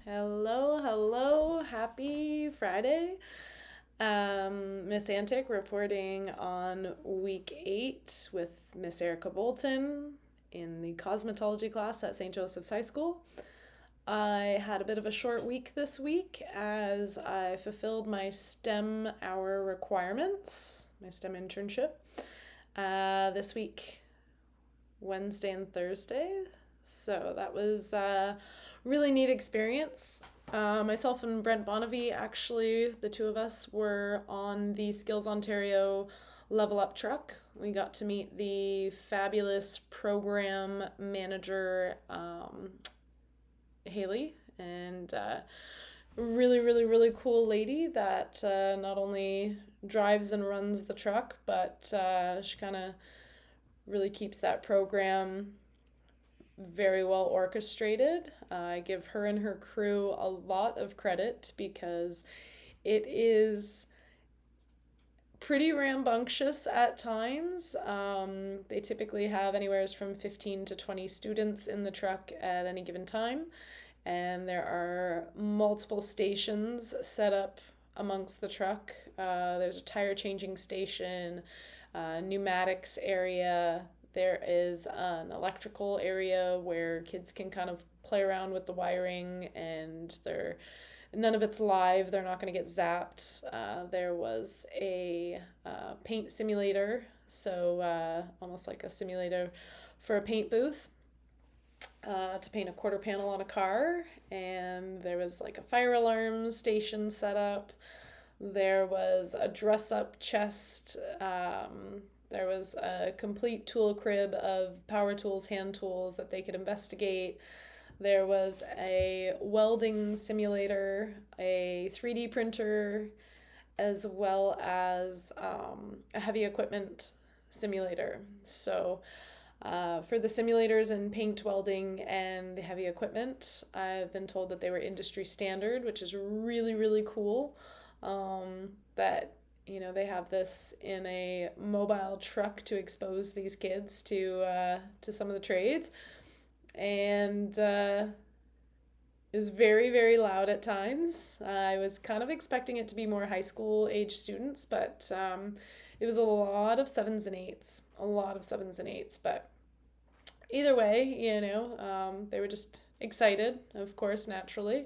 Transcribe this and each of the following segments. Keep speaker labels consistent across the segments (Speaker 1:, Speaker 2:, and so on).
Speaker 1: Hello, happy Friday. Miss Antic reporting on week 8 with Miss Erica Bolton in the cosmetology class at St. Joseph's High School. I had a bit of a short week this week as I fulfilled my STEM hour requirements, my STEM internship, this week, Wednesday and Thursday. So that was a really neat experience. Myself and Brent Bonnevie, actually, the two of us were on the Skills Ontario Level Up truck. We got to meet the fabulous program manager, Haley, and really cool lady that not only drives and runs the truck, but she kind of really keeps that program very well orchestrated. I give her and her crew a lot of credit because it is pretty rambunctious at times. They typically have anywhere from 15 to 20 students in the truck at any given time, and there are multiple stations set up amongst the truck. There's a tire changing station, pneumatics area. There is an electrical area where kids can kind of play around with the wiring, and none of it's live. They're not going to get zapped. There was a paint simulator, so almost like a simulator for a paint booth to paint a quarter panel on a car, and there was like a fire alarm station set up. There was a dress up chest. There was a complete tool crib of power tools, hand tools that they could investigate. There was a welding simulator, a 3D printer, as well as a heavy equipment simulator. So, for the simulators in paint welding and the heavy equipment, I've been told that they were industry standard, which is really cool. That they have this in a mobile truck to expose these kids to some of the trades, and is very loud at times. I was kind of expecting it to be more high school age students, but it was a lot of sevens and eights. But either way, they were just excited, of course, naturally.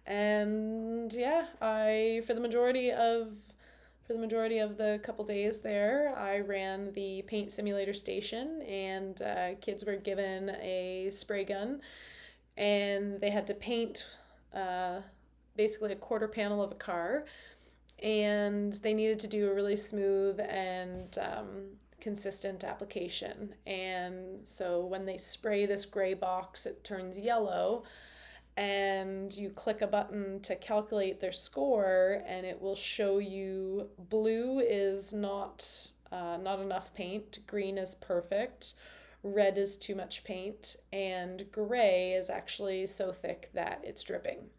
Speaker 1: And yeah, I for the majority of the couple days there, I ran the paint simulator station, and kids were given a spray gun, and they had to paint uh, basically a quarter panel of a car, and they needed to do a really smooth and consistent application. And so when they spray this gray box, it turns yellow, and you click a button to calculate their score, and it will show you blue is not enough paint, green is perfect, red is too much paint, and gray is actually so thick that it's dripping.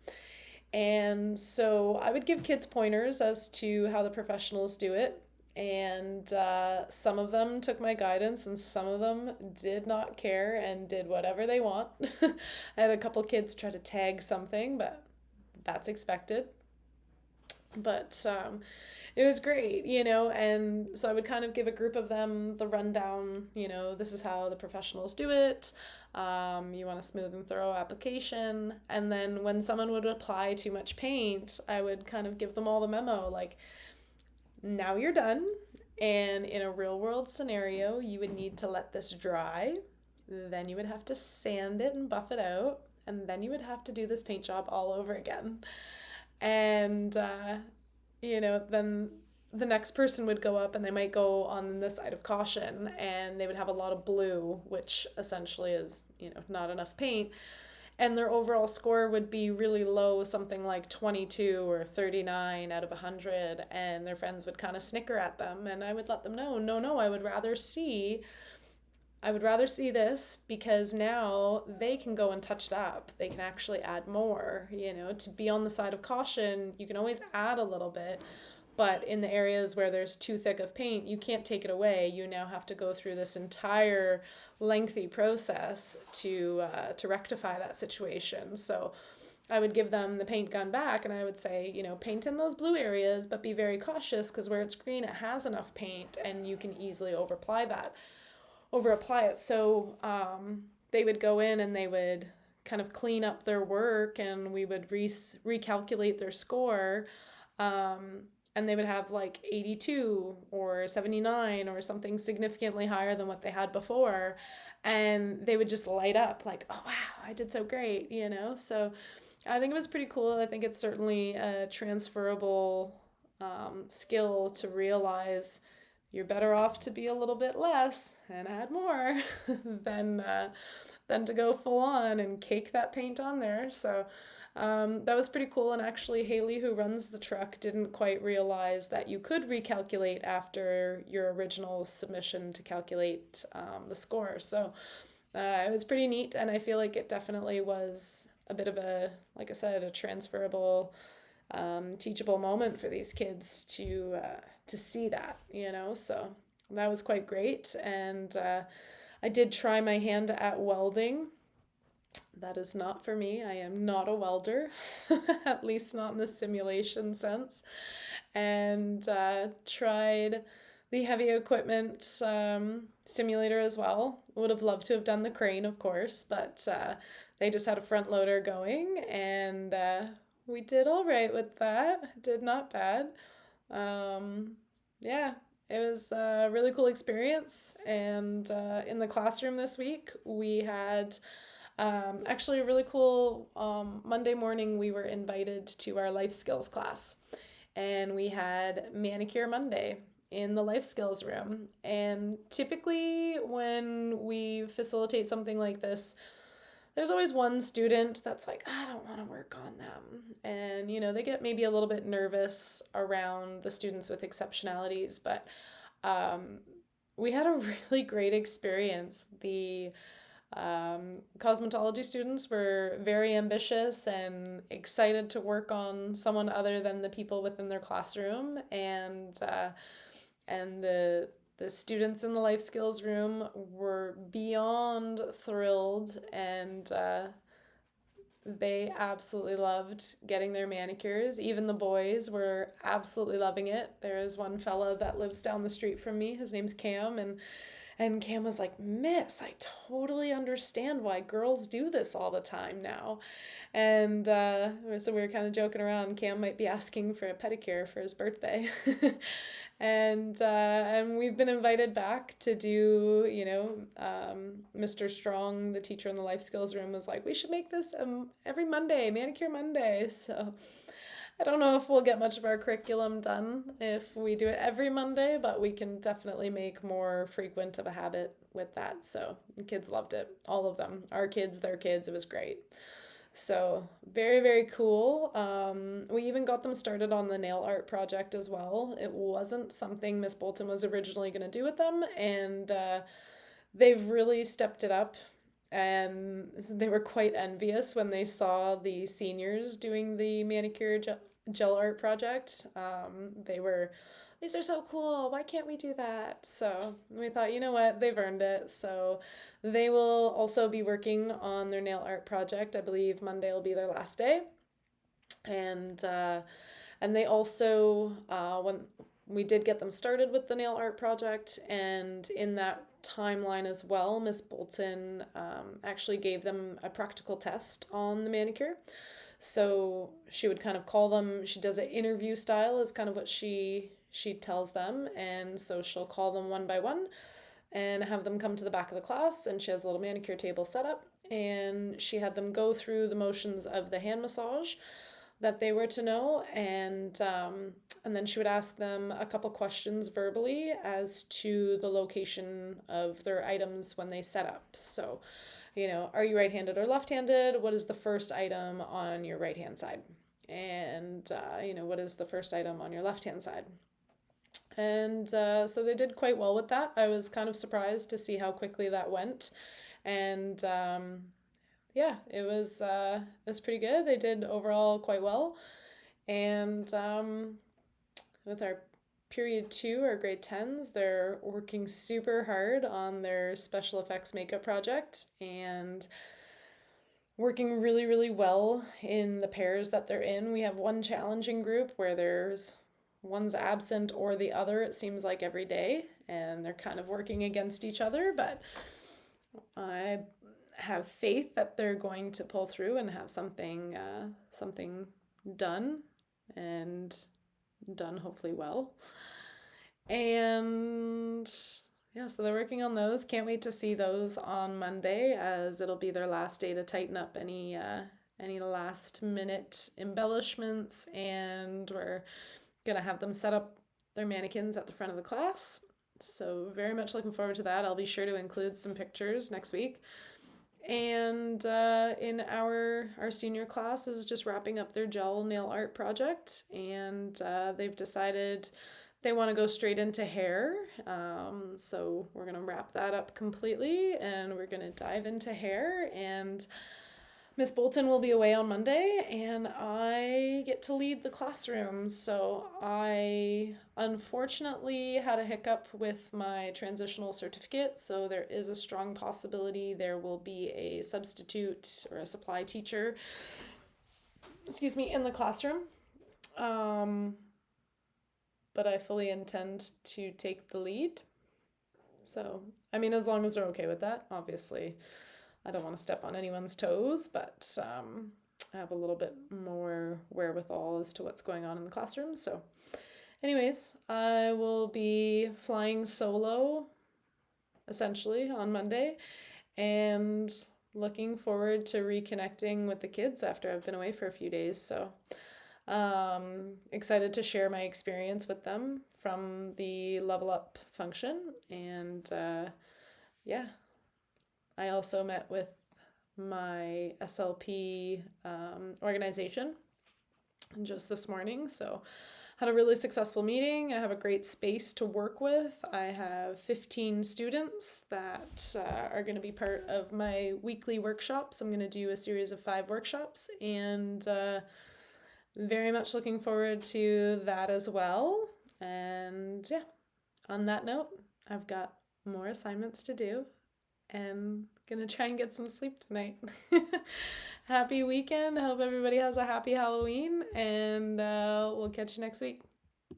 Speaker 1: And so I would give kids pointers as to how the professionals do it. And some of them took my guidance, and some of them did not care and did whatever they want. I had a couple kids try to tag something, but that's expected. But it was great, and so I would kind of give a group of them the rundown, this is how the professionals do it. You want a smooth and thorough application. And then when someone would apply too much paint, I would kind of give them all the memo, like, now you're done. And in a real world scenario, you would need to let this dry. Then you would have to sand it and buff it out. And then you would have to do this paint job all over again. And, then the next person would go up, and they might go on the side of caution, and they would have a lot of blue, which essentially is, not enough paint. And their overall score would be really low, something like 22 or 39 out of 100. And their friends would kind of snicker at them. And I would let them know, no, I would rather see this, because now they can go and touch it up. They can actually add more, to be on the side of caution. You can always add a little bit, but in the areas where there's too thick of paint, you can't take it away. You now have to go through this entire lengthy process to rectify that situation. So I would give them the paint gun back and I would say, paint in those blue areas, but be very cautious because where it's green, it has enough paint and you can easily over apply it. So they would go in and they would kind of clean up their work and we would recalculate their score. And they would have like 82 or 79 or something significantly higher than what they had before. And they would just light up like, oh, wow, I did so great, So I think it was pretty cool. I think it's certainly a transferable skill to realize you're better off to be a little bit less and add more than to go full on and cake that paint on there. So that was pretty cool. And actually, Haley, who runs the truck, didn't quite realize that you could recalculate after your original submission to calculate the score. So it was pretty neat. And I feel like it definitely was a bit of a, like I said, a transferable, teachable moment for these kids to see that, So that was quite great. And I did try my hand at welding. That is not for me. I am not a welder, at least not in the simulation sense. And tried the heavy equipment simulator as well. Would have loved to have done the crane, of course, but they just had a front loader going, and we did all right with that. Did not bad. Yeah, it was a really cool experience. And in the classroom this week, we had actually a really cool Monday morning. We were invited to our life skills class, and we had Manicure Monday in the life skills room. And typically, when we facilitate something like this, there's always one student that's like, I don't want to work on them. And, they get maybe a little bit nervous around the students with exceptionalities, but we had a really great experience. The cosmetology students were very ambitious and excited to work on someone other than the people within their classroom, and the students in the life skills room were beyond thrilled, and they absolutely loved getting their manicures. Even the boys were absolutely loving it. There is one fella that lives down the street from me. His name's Cam, and Cam was like, Miss, I totally understand why girls do this all the time now. And so we were kind of joking around. Cam might be asking for a pedicure for his birthday. And we've been invited back to do, Mr. Strong, the teacher in the life skills room, was like, we should make this every Monday, Manicure Monday. So I don't know if we'll get much of our curriculum done if we do it every Monday, but we can definitely make more frequent of a habit with that. So the kids loved it, all of them. Our kids, their kids, it was great. So very, very cool. We even got them started on the nail art project as well. It wasn't something Miss Bolton was originally going to do with them, and they've really stepped it up. And they were quite envious when they saw the seniors doing the manicure gel art project. They were, these are so cool. Why can't we do that? So we thought, you know what, they've earned it. So they will also be working on their nail art project. I believe Monday will be their last day. And they also, when we did get them started with the nail art project, and in that timeline as well, Miss Bolton actually gave them a practical test on the manicure. So she would kind of call them, she does it interview style is kind of what she tells them. And so she'll call them one by one and have them come to the back of the class, and she has a little manicure table set up, and she had them go through the motions of the hand massage that they were to know, and then she would ask them a couple questions verbally as to the location of their items when they set up. So, are you right-handed or left-handed? What is the first item on your right-hand side? And, what is the first item on your left-hand side? And so they did quite well with that. I was kind of surprised to see how quickly that went. And yeah, it was pretty good. They did overall quite well. And with our period 2, our grade 10s, they're working super hard on their special effects makeup project, and working really, really well in the pairs that they're in. We have one challenging group where there's one's absent or the other, it seems like every day, and they're kind of working against each other, but I have faith that they're going to pull through and have something done and done hopefully well. And yeah, so they're working on those. Can't wait to see those on Monday, as it'll be their last day to tighten up any last minute embellishments, and we're gonna have them set up their mannequins at the front of the class. So very much looking forward to that. I'll be sure to include some pictures next week. And in our senior class is just wrapping up their gel nail art project, and they've decided they want to go straight into hair. So we're gonna wrap that up completely, and we're gonna dive into hair. And Miss Bolton will be away on Monday, and I get to lead the classroom. So I unfortunately had a hiccup with my transitional certificate, so there is a strong possibility there will be a substitute or a supply teacher, in the classroom. But I fully intend to take the lead. So, I mean, as long as they're okay with that, obviously. I don't want to step on anyone's toes, but I have a little bit more wherewithal as to what's going on in the classroom. So, anyways, I will be flying solo essentially on Monday, and looking forward to reconnecting with the kids after I've been away for a few days. So, excited to share my experience with them from the level up function. And yeah, I also met with my SLP organization just this morning. So had a really successful meeting. I have a great space to work with. I have 15 students that are going to be part of my weekly workshops. I'm going to do a series of 5 workshops, and very much looking forward to that as well. And yeah, on that note, I've got more assignments to do and gonna try and get some sleep tonight. Happy weekend. I hope everybody has a happy Halloween, and we'll catch you next week.